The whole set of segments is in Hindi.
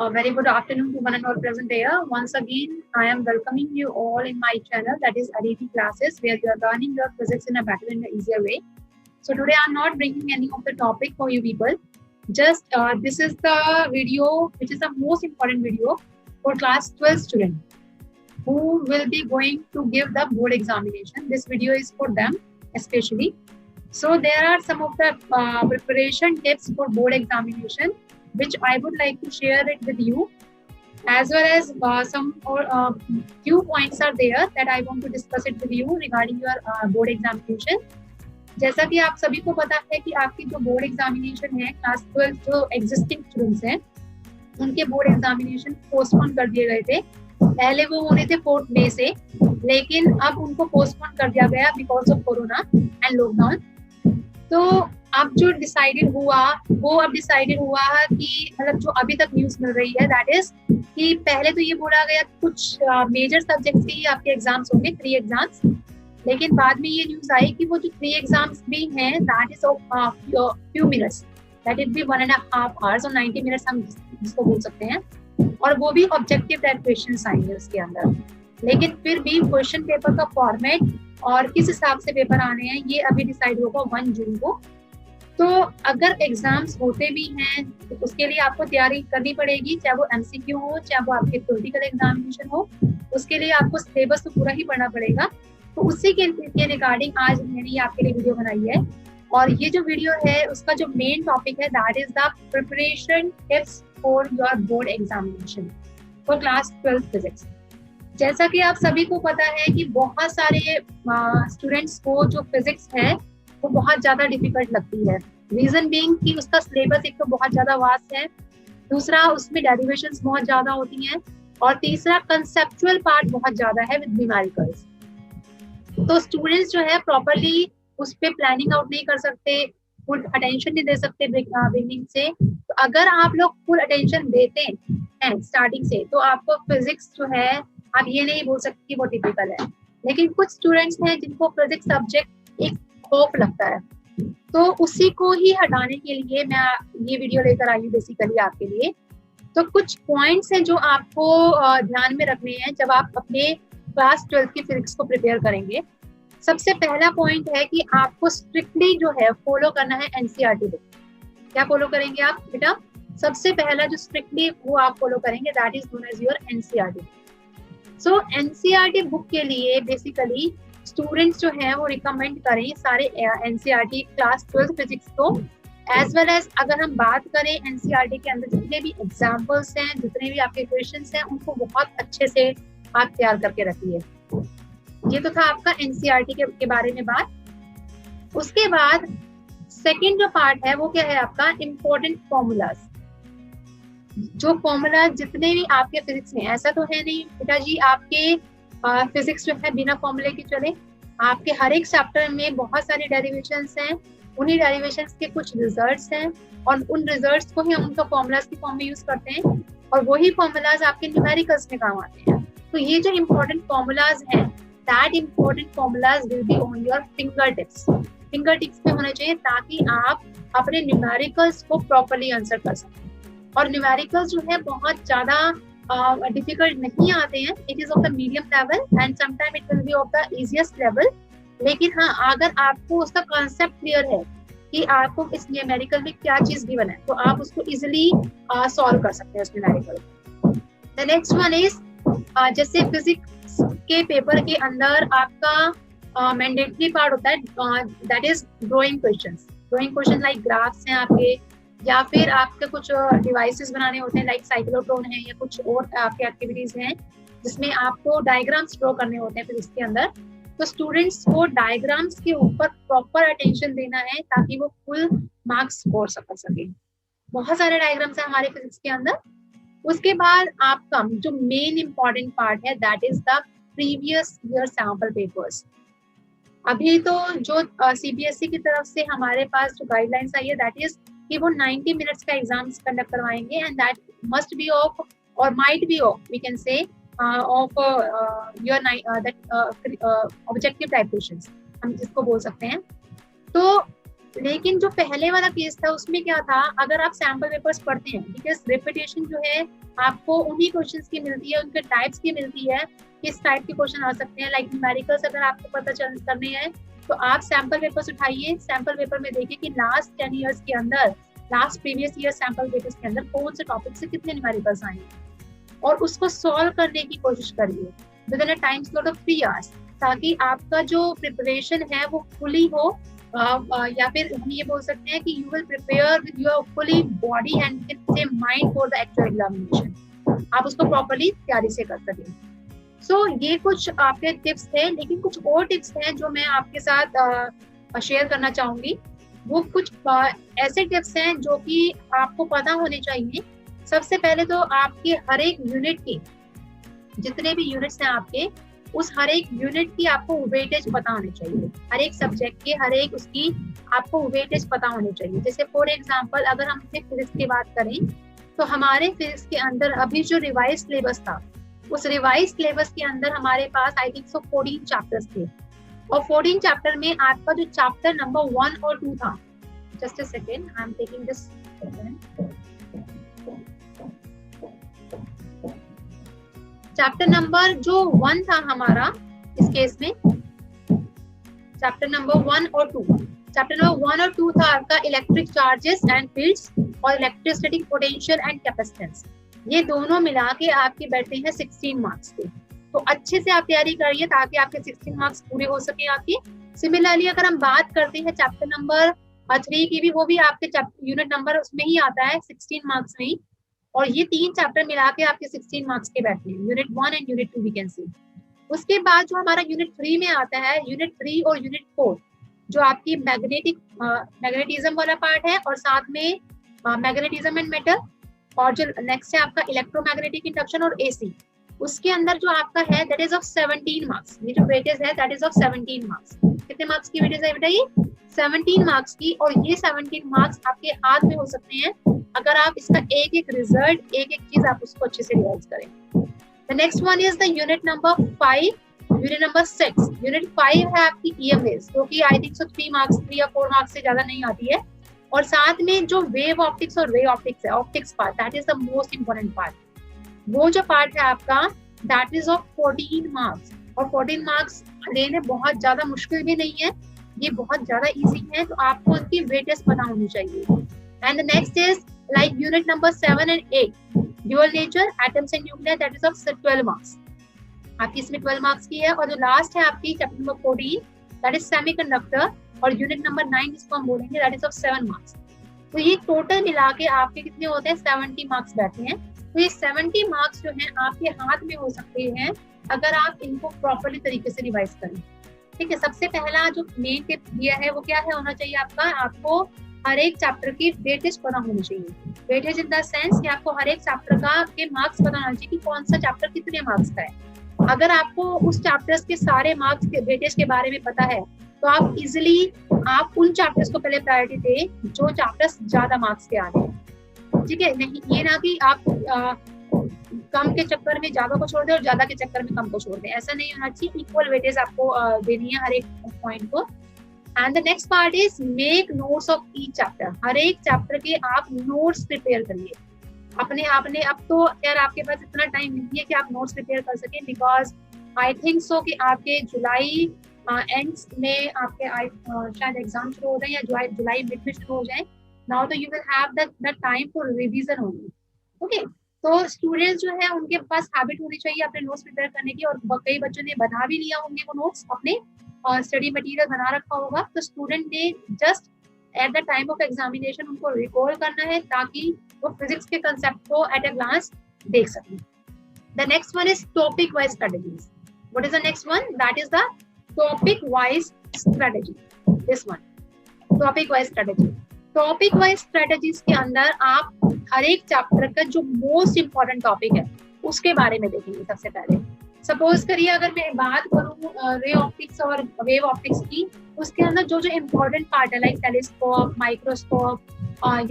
A very good afternoon to one and all present here. Once again, I am welcoming you all in my channel, that is Aditi Classes, where you are learning your physics in a better and easier way. So today I'm not bringing any of the topic for you people. Just this is the video which is the most important video for class 12 student who will be going to give the board examination. This video is for them especially. So there are some of the preparation tips for board examination which I would like to share it with you, as well as some or few points are there that I want to discuss it with you regarding your board examination. जैसा कि आप सभी को पता है कि आपकी जो बोर्ड एग्जामिनेशन है, क्लास 12 जो एग्जिस्टिंग स्टूडेंट्स हैं उनके बोर्ड एग्जामिनेशन पोस्टपोन कर दिए गए थे। पहले वो होने थे 4 मई से, लेकिन अब उनको पोस्टपोन कर दिया गया because of corona and lockdown. तो अब जो डिसाइडेड हुआ वो अब डिसाइडेड हुआ है कि मतलब जो अभी तक न्यूज मिल रही है दैट इज कि पहले तो ये बोला गया कुछ मेजर सब्जेक्ट्स के ही आपके एग्जाम्स होंगे, 3 एग्जाम्स, लेकिन बाद में ये न्यूज आई कि वो जो 3 एग्जाम्स भी हैं that is of few minutes, that it be 1.5 hours और 90 मिनट्स हम जिसको बोल सकते हैं, और वो भी ऑब्जेक्टिव टाइप क्वेश्चन आएंगे उसके अंदर। लेकिन फिर भी क्वेश्चन पेपर का फॉर्मेट और किस हिसाब से पेपर आने हैं ये अभी डिसाइड होगा 1 जून को। तो अगर एग्जाम्स होते भी हैं तो उसके लिए आपको तैयारी करनी पड़ेगी, चाहे वो एमसीक्यू हो चाहे वो आपके थ्योरेटिकल एग्जामिनेशन हो, उसके लिए आपको सिलेबस तो पूरा ही पढ़ना पड़ेगा। तो उसी के रिगार्डिंग आज मैंने ये आपके लिए वीडियो बनाई है, और ये जो वीडियो है उसका जो मेन टॉपिक है that is the preparation tips for your board examination for class 12 physics. जैसा कि आप सभी को पता है कि बहुत सारे स्टूडेंट्स को जो फिजिक्स है वो बहुत ज्यादा डिफिकल्ट लगती है। रीजन बीइंग कि उसका सिलेबस एक तो बहुत ज्यादा वास्ट है, दूसरा उसमें डेरिवेशंस बहुत ज्यादा होती हैं, और तीसरा कंसेप्चुअल पार्ट बहुत ज्यादा है विद न्यूमेरिकल्स। तो स्टूडेंट्स जो है प्रॉपरली उस पर प्लानिंग आउट नहीं कर सकते, फुल अटेंशन नहीं दे सकते बिगिनिंग से। तो अगर आप लोग फुल अटेंशन देते हैं स्टार्टिंग से तो आपको फिजिक्स जो है आप ये नहीं बोल सकते कि वो टिपिकल है। लेकिन कुछ स्टूडेंट्स हैं जिनको फिजिक्स सब्जेक्ट एक खौफ लगता है, तो उसी को ही हटाने के लिए मैं ये वीडियो लेकर आई हूँ बेसिकली आपके लिए। तो कुछ पॉइंट्स हैं जो आपको ध्यान में रखने हैं जब आप अपने क्लास 12 की फिजिक्स को प्रिपेयर करेंगे। सबसे पहला पॉइंट है कि आपको स्ट्रिक्टली जो है फॉलो करना है एनसीईआरटी बुक। क्या फॉलो करेंगे आप बेटा? सबसे पहला जो स्ट्रिक्टली वो आप फॉलो करेंगे that is known as your NCERT. So NCERT book के लिए बेसिकली स्टूडेंट्स जो है वो रिकमेंड करें सारे एनसीईआरटी क्लास 12 फिजिक्स को, एज वेल एज अगर हम बात करें एनसीईआरटी के अंदर जितने भी एग्जाम्पल्स हैं, जितने भी आपके क्वेश्चंस हैं, उनको बहुत अच्छे से आप तैयार करके रखिए। ये तो था आपका एनसीईआरटी के बारे में बात। उसके बाद सेकंड जो पार्ट है वो क्या है आपका इम्पोर्टेंट फॉर्मूलाज। जो फॉर्मूला जितने भी आपके फिजिक्स में, ऐसा तो है नहीं बेटा जी आपके फिजिक्स जो है बिना फॉर्मूले के चले। आपके हर एक चैप्टर में बहुत सारे डेरिवेशंस हैं, उन्हीं डेरिवेशंस के कुछ रिजल्ट्स हैं, और उन रिजल्ट्स को ही हम उनका फॉर्मूलाज की फॉर्म में यूज करते हैं, और वही फॉर्मूलाज आपके न्यूमेरिकल्स में काम आते हैं। तो ये जो इम्पोर्टेंट फॉर्मूलाज हैं that important formulas will be on your finger tips पे होने चाहिए, ताकि आप अपने न्यूमेरिकल्स को प्रॉपर्ली आंसर कर सकें। और न्यूमेरिकल्स जो है बहुत ज्यादा डिफिकल्ट नहीं आते हैं, it is of the medium level and sometime it will be of the easiest level. लेकिन हाँ, अगर आपको उसका कॉन्सेप्ट क्लियर है कि आपको इस न्यूमेरिकल में क्या चीज गिवन है तो आप उसको इजिली सॉल्व कर सकते हैं उस numerical. The next one is जैसे फिजिक्स के पेपर के अंदर आपका मैंडेटरी पार्ट होता है that is drawing question like graphs हैं आपके, या फिर आपके कुछ डिवाइसेस बनाने होते हैं लाइक साइक्लोट्रॉन है, या कुछ और आपके एक्टिविटीज हैं जिसमें आपको डायग्राम्स ड्रॉ करने होते हैं फिजिक्स के अंदर। तो स्टूडेंट्स को डायग्राम्स के ऊपर प्रॉपर अटेंशन देना है ताकि वो फुल मार्क्स स्कोर कर सके। बहुत सारे डायग्राम्स हैं हमारे फिजिक्स के अंदर। उसके बाद आपका जो मेन इंपॉर्टेंट पार्ट है that is the previous year sample papers. अभी तो जो सीबीएसई की तरफ से हमारे पास जो गाइडलाइंस आई है दैट इज कि वो 90 मिनट्स का एग्जाम्स कंडक्ट करवाएंगे, and that must be of or might be of we can say of your that objective type questions हम जिसको बोल सकते हैं। तो लेकिन जो पहले वाला केस था उसमें क्या था, अगर आप सैम्पल पेपर्स पढ़ते हैं, बिकॉज रिपीटेशन जो है आपको उन्हीं क्वेश्चंस की मिलती है, उनके टाइप्स की मिलती है, किस टाइप के क्वेश्चन आ सकते हैं। लाइक न्यूमेरिकल्स अगर आपको पता चल करने हैं तो आप सैम्पल पेपर्स उठाइए, सैम्पल पेपर में देखिए कि लास्ट 10 ईयर्स के अंदर, last previous year sample papers के अंदर कौन से टॉपिक से कितने न्यूमेरिकल्स आए और उसको सॉल्व करने की कोशिश करिए with in a time slot of 3 hours, ताकि आपका जो प्रिपरेशन है वो फुली हो, या फिर हम ये बोल सकते हैं कि you will prepare with your fully body and mind for the actual examination, आप उसको प्रॉपर्ली तैयारी से कर सकें। सो ये कुछ आपके टिप्स थे, लेकिन कुछ और टिप्स हैं जो मैं आपके साथ शेयर करना चाहूंगी। वो कुछ ऐसे टिप्स हैं जो कि आपको पता होने चाहिए। सबसे पहले तो आपके हर एक यूनिट की, जितने भी यूनिट्स हैं आपके, उस हर एक यूनिट की आपको वेटेज पता होनी चाहिए। हर एक सब्जेक्ट के हर एक उसकी आपको वेटेज पता होनी चाहिए। जैसे फॉर एग्जांपल अगर हम फिजिक्स की बात करें तो हमारे फिजिक्स के अंदर अभी जो रिवाइज सिलेबस था, उस रिवाइज सिलेबस के अंदर हमारे पास आई थिंक 14 चैप्टर्स थे, और 14 चैप्टर में आपका जो चैप्टर नंबर 1 और 2 था, just a second, I am taking this, chapter number जो 1 था हमारा इस केस में, चैप्टर नंबर 1 और 2, चैप्टर नंबर 1 और 2 था आपका इलेक्ट्रिक चार्जेस एंड फील्ड्स और इलेक्ट्रोस्टैटिक पोटेंशियल एंड कैपेसिटेंस। ये दोनों मिला के आपके बैठे हैं 16 मार्क्स के। तो अच्छे से आप तैयारी करिए ताकि आपके 16 मार्क्स पूरे हो सके आपके। सिमिलरली अगर हम बात करते हैं चैप्टर नंबर 3 की भी, वो भी आपके यूनिट नंबर उसमें ही आता है 16 मार्क्स में ही, और ये 3 चैप्टर मिला के आपके 16 मार्क्स के बैठे हैं, unit 1 and unit 2 we can see. उसके बाद जो हमारा यूनिट 3 में आता है, यूनिट 3 और यूनिट 4, जो आपकी मैग्नेटिज्म वाला पार्ट है, और साथ में मैग्नेटिज्म एंड मेटल, और जो नेक्स्ट है आपका इलेक्ट्रोमैग्नेटिक इंडक्शन और एसी। उसके अंदर जो आपका है दैट इज ऑफ 17 मार्क्स। ये जो वेटेज है दैट इज ऑफ 17 मार्क्स। कितने मार्क्स की वेटेज है बेटा? ये 17 मार्क्स की, और ये 17 मार्क्स आपके हाथ में हो सकते हैं अगर आप इसका एक एक रिजल्ट, एक एक चीज आप उसको अच्छे से रिवाइज करें। The next one is the unit number 5, unit number 6। Unit 5 है आपकी ईएमएस, जो कि आई थिंक सो 3 मार्क्स, 3 या 4 मार्क्स से ज्यादा नहीं आती है, और साथ में जो वेव ऑप्टिक्स और रे ऑप्टिक्स है, optics part, that is the most important part. वो जो पार्ट है आपका दैट इज ऑफ 14 मार्क्स, और 14 मार्क्स लेने बहुत ज्यादा मुश्किल भी नहीं है, ये बहुत ज्यादा इजी है, तो आपको इसकी वेटेज पता होनी चाहिए। And the next is like unit number 7 and 8, dual nature, atoms and nuclear, that is of 12 marks. आपकी इसमें 12 मार्क्स की है। और जो लास्ट है आपकी chapter number 14, that is semiconductor, और यूनिट नंबर 9 जिसको हम बोलेंगे दैट इज ऑफ 7 मार्क्स। तो ये टोटल मिला के आपके कितने होते हैं? 70 मार्क्स बैठे हैं। तो ये 70 मार्क्स जो हैं आपके हाथ में हो सकते हैं अगर आप इनको प्रॉपर्ली तरीके से रिवाइज करें। ठीक है, सबसे पहला जो मेन टिप दिया है वो क्या है होना चाहिए आपका, आपको हर एक चैप्टर की वेटेज पता होनी चाहिए। वेटेज इन द सेंस कि आपको हर एक चैप्टर का के मार्क्स पता होना चाहिए कि कौन सा चैप्टर कितने मार्क्स का है। अगर आपको उस चैप्टर्स के सारे मार्क्स के वेटेज के बारे में पता है तो आप इजिली आप उन चैप्टर्स को पहले प्रायोरिटी दें जो चैप्टर्स ज्यादा मार्क्स के आ रहे हैं। ठीक है, नहीं ये ना कि आप कम के चक्कर में ज्यादा को छोड़ दें और ज्यादा के चक्कर में कम को छोड़ दें, ऐसा नहीं होना चाहिए। इक्वल वेटेज आपको देनी है हर एक पॉइंट को। And the next part is make notes of each chapter. हर एक चैप्टर के आप नोट्स प्रिपेयर करिए अपने आपने। अब तो यार आपके पास इतना टाइम नहीं है कि आप नोट्स प्रिपेयर कर सकें, बिकॉज आई थिंक सो कि आपके जुलाई एंड्स में आपके शायद एग्जाम शुरू हो जाए या जुलाई मिड में शुरू हो जाए। नाउ तो you will have the time for revision only. Okay, तो स्टूडेंट्स जो है उनके पास हैबिट होनी चाहिए अपने नोट्स प्रिपेयर करने की, और कई बच्चों ने बना भी लिया होंगे वो नोट्स, अपने स्टडी मटेरियल बना रखा होगा। तो स्टूडेंट ने just at the time of examination उनको रिकॉल करना है ताकि वो फिजिक्स के कंसेप्ट को एट अ ग्लांस देख सकें। The next one is topic wise strategies. What is the next one? That is the topic wise strategy. This one, topic wise strategy. Topic wise strategies के अंदर आप हर एक चैप्टर का जो मोस्ट इंपॉर्टेंट टॉपिक है उसके बारे में देखेंगे। सबसे पहले सपोज करिए अगर मैं बात करूँ रे ऑप्टिक्स और वेव ऑप्टिक्स की, उसके अंदर जो जो इम्पोर्टेंट पार्ट है लाइक टेलीस्कोप, माइक्रोस्कोप,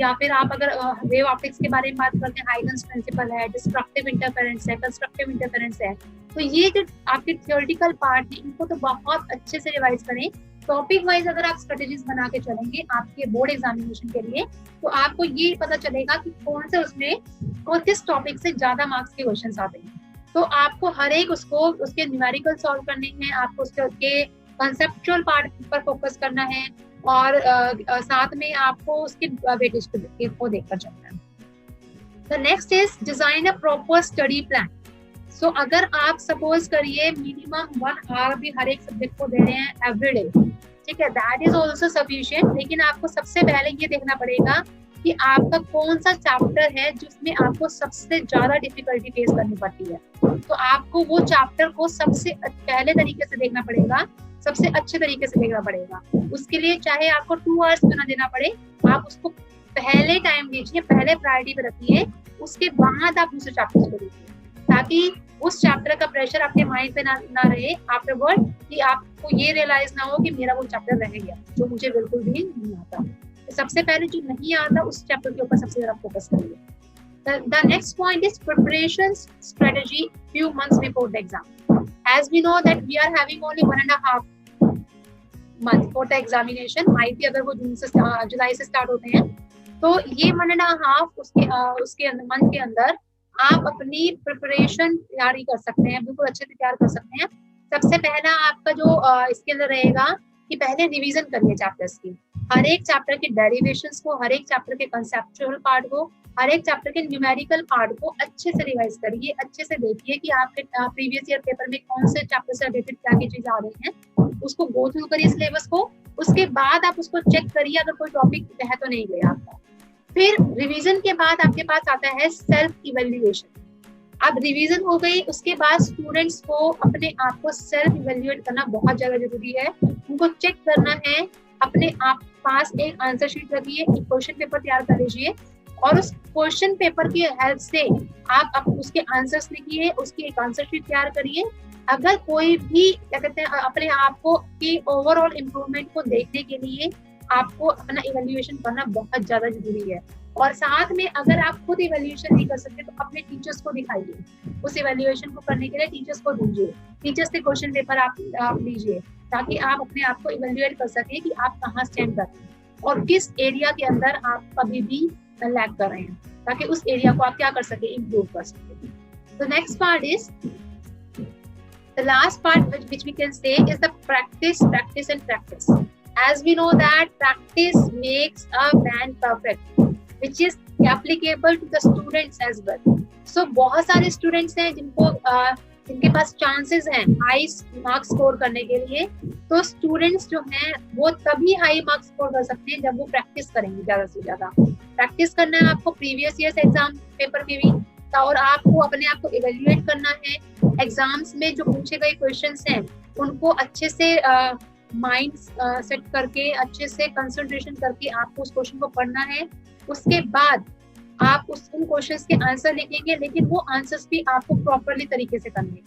या फिर आप अगर वेव ऑप्टिक्स के बारे में बात करते हैं, हाइगन्स प्रिंसिपल है, डिस्ट्रक्टिव इंटरफेरेंस है, कंस्ट्रक्टिव इंटरफेरेंस है, तो ये जो आपके थियोरेटिकल पार्ट है इनको तो बहुत अच्छे से रिवाइज करें। टॉपिक वाइज अगर आप स्ट्रेटेजीज बना के चलेंगे आपके बोर्ड एग्जामिनेशन के लिए, तो आपको ये पता चलेगा कि कौन से उसमें और किस टॉपिक से ज्यादा मार्क्स के क्वेश्चंस आते हैं। तो आपको हर एक उसको उसके न्यूमेरिकल सॉल्व करने हैं, आपको उसके कंसेप्चुअल पार्ट पर फोकस करना है, और साथ में आपको उसके वेटेज को देखकर चलना है। The next is design a proper study plan. So अगर आप सपोज करिए मिनिमम 1 आवर भी हर एक सब्जेक्ट को दे रहे हैं एवरीडे, ठीक है, दैट इज ऑल्सो सफिशिएंट। लेकिन आपको सबसे पहले ये देखना पड़ेगा कि आपका कौन सा चैप्टर है जिसमें आपको सबसे ज्यादा डिफिकल्टी फेस करनी पड़ती है। तो आपको वो चैप्टर को सबसे पहले तरीके से देखना पड़ेगा, सबसे अच्छे तरीके से देखना पड़ेगा। उसके लिए चाहे आपको 2 आवर्स क्यों ना देना पड़े, आप उसको पहले टाइम दीजिए, पहले प्रायोरिटी पे रखिए, उसके बाद आप दूसरे चैप्टर को देखिए, ताकि उस चैप्टर का प्रेशर आपके माइंड पे ना रहे आफ्टरवर्ड, कि आपको ये रियलाइज ना हो कि मेरा वो चैप्टर रह गया जो मुझे बिल्कुल भी नहीं आता। तो सबसे पहले जो नहीं आता उस चैप्टर के ऊपर सबसे ज्यादा फोकस करिए। The next point is preparation strategy few months before the exam. As we know that we are having only 1.5 month for the examination. might be अगर वो जुलाई से स्टार्ट होते हैं, तो ये 1.5 उसके मंथ के अंदर आप अपनी प्रिपरेशन तैयारी कर सकते हैं, बिल्कुल अच्छे से तैयार कर सकते हैं। सबसे पहला आपका जो इसके अंदर रहेगा कि पहले रिवीजन करिए चैप्टर्स की, हर एक चैप्टर के डेरिवेशंस को, हर एक चैप्टर के कंसेप्चुअल पार्ट को, हर एक चैप्टर के न्यूमेरिकल पार्ट को अच्छे से रिवाइज करिए, अच्छे से देखिए कि आपके प्रीवियस ईयर पेपर में कौन से चैप्टर से रिलेटेड क्या क्या चीजें आ रही हैं, उसको गो थ्रू करिए सिलेबस को। उसके बाद आप उसको चेक करिए अगर कोई टॉपिक रह तो नहीं गया आपका। फिर रिवीजन के बाद आपके पास आता है सेल्फ इवेल्युएशन। अब रिवीजन हो गई, उसके बाद स्टूडेंट्स को अपने आप को सेल्फ इवेल्युएट करना बहुत ज्यादा जरूरी है। उनको चेक करना है, अपने आप पास एक आंसर शीट रखिए, एक क्वेश्चन पेपर तैयार कर लीजिए, और उस क्वेश्चन पेपर की हेल्प से आप उसके आंसर्स लिखिए, उसकी एक आंसर शीट तैयार करिए। अगर कोई भी क्या कहते हैं अपने आप को की ओवरऑल इम्प्रूवमेंट को देखने के लिए आपको अपना इवेल्युएशन करना बहुत ज्यादा जरूरी है। और साथ में अगर आप खुद इवेल्युएशन नहीं कर सकते तो अपने टीचर्स को दिखाइए, उस इवेल्युएशन को करने के लिए टीचर्स को दीजिए, टीचर्स से क्वेश्चन पेपर आप लीजिए, ताकि आप अपने आप को इवेल्युएट कर सके कि आप कहाँ स्टैंड कर रहे हैं और किस एरिया के अंदर आप कभी भी लैग कर रहे हैं, ताकि उस एरिया को आप क्या कर सके, इम्प्रूव कर सके। तो next part is the last part which we can say is the practice and practice. As we know that practice makes a man perfect, which is applicable to the students as well. So बहुत सारे students हैं जिनके पास chances हैं हाई मार्क्स स्कोर करने के लिए। तो स्टूडेंट्स जो हैं वो तभी हाई मार्क्स स्कोर कर सकते हैं जब वो प्रैक्टिस करेंगे, ज्यादा से ज्यादा प्रैक्टिस करना है आपको प्रीवियस ईयर एग्जाम पेपर में भी, और आपको अपने आप को इवेल्युएट करना है। एग्जाम्स में जो पूछे गए क्वेश्चंस हैं उनको अच्छे से माइंड सेट करके, अच्छे से कंसंट्रेशन करके आपको उस क्वेश्चन को पढ़ना है। उसके बाद आप उन क्वेश्चंस के आंसर लिखेंगे, लेकिन वो आंसर्स भी आपको प्रॉपरली तरीके से करने।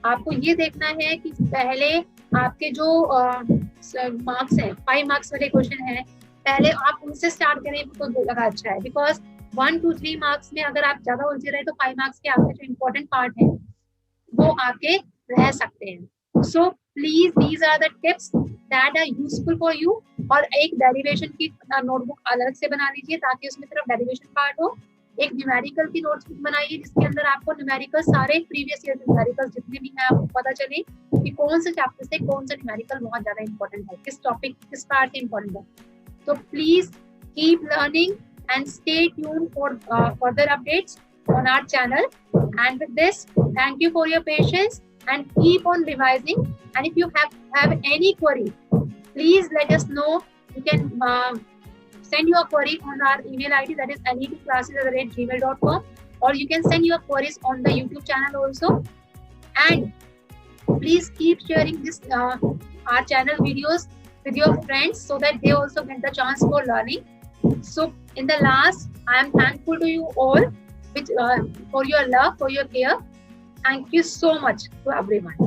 आपको ये देखना है कि पहले आपके जो मार्क्स हैं, 5 मार्क्स वाले क्वेश्चन हैं, पहले आप उनसे स्टार्ट करें तो ज़्यादा अच्छा है। बिकॉज 1 to 3 मार्क्स में अगर आप ज्यादा उलझे रहे तो 5 मार्क्स के आपके जो इम्पोर्टेंट पार्ट है वो आपके रह सकते हैं। So please these are the tips that are useful for you. और एक डेरिवेशन की नोटबुक अलग से बना लीजिए ताकि उसमें सिर्फ डेरिवेशन पार्ट हो। एक न्यूमेरिकल की नोटबुक बनाइए जिसके अंदर आपको न्यूमेरिकल सारे प्रीवियस ईयर न्यूमेरिकल जितने भी हैं आपको पता चले कि कौन से चैप्टर से कौन सा न्यूमेरिकल बहुत ज्यादा इंपॉर्टेंट है, किस टॉपिक किस पार्ट से इंपॉर्टेंट है। तो please keep learning and stay tuned for further updates on our channel. And with this, thank you for your patience and keep on revising. And if you have any query, please let us know. You can send your query on our email ID, that is letclasses@gmail.com, or you can send your queries on the YouTube channel also. And please keep sharing this our channel videos with your friends so that they also get the chance for learning. So in the last, I am thankful to you all for your love, for your care. Thank you so much to everyone.